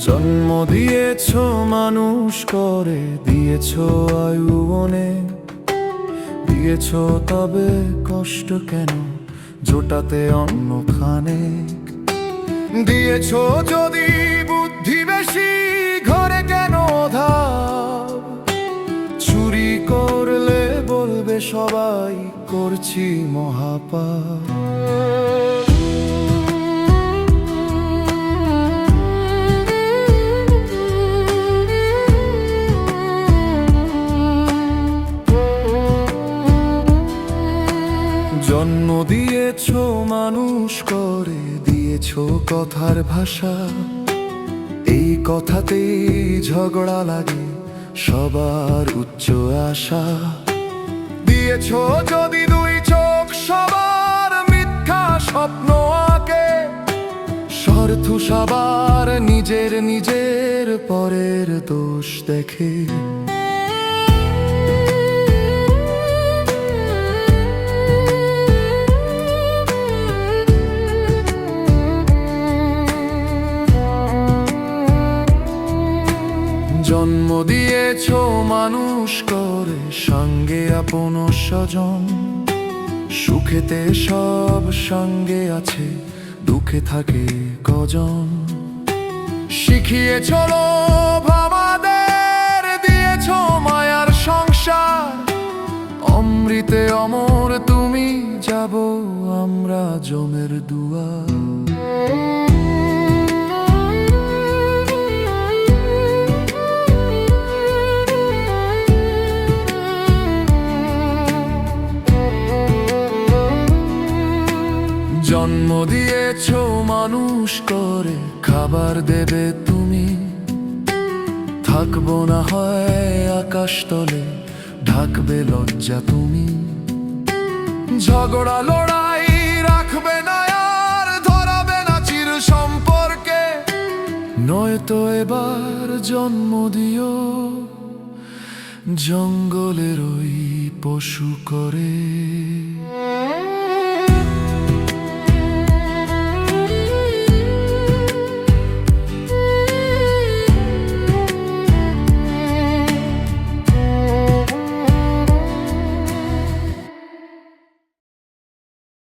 জন্ম দিয়েছ মানুষ করে, দিয়েছ আয়ু অনেক, দিয়েছ তবে কষ্ট কেন জোটাতে অন্য খানেক। দিয়েছ যদি বুদ্ধি বেশি, ঘরে কেন অভাব? চুরি করলে বলবে সবাই করছি মহাপাপ। জন্ম দিয়েছ মানুষ করে, দিয়েছ কথার ভাষা, এই কথাতেই ঝগড়া লাগে সবার উচ্চ আশা। দিয়েছ যদি দুই চোখ, সবার মিথ্যা স্বপ্ন আঁকে, স্বার্থ সবার নিজের নিজের পরের দোষ দেখে। জন্ম দিয়েছ মানুষ করে, সঙ্গে আপন স্বজন, সুখেতে সব সঙ্গে আছে, দুঃখে থাকে কজন। শিখিয়েছ লোভ আমাদের, দিয়েছ মায়ার সংসার, অমৃতে অমর তুমি, যাব আমরা জমের দুয়ার। জন্ম দিয়েছ মানুষ করে, খাবার দেবে তুমি, থাকবো না হয় আকাশ তলে, ঢাকবে লজ্জা তুমি। ঝগড়া লড়াই রাখবে না আর, ধরাবে না চির সম্পর্কে, নয়তো এবার জন্ম দিও জঙ্গলের ওই পশু করে।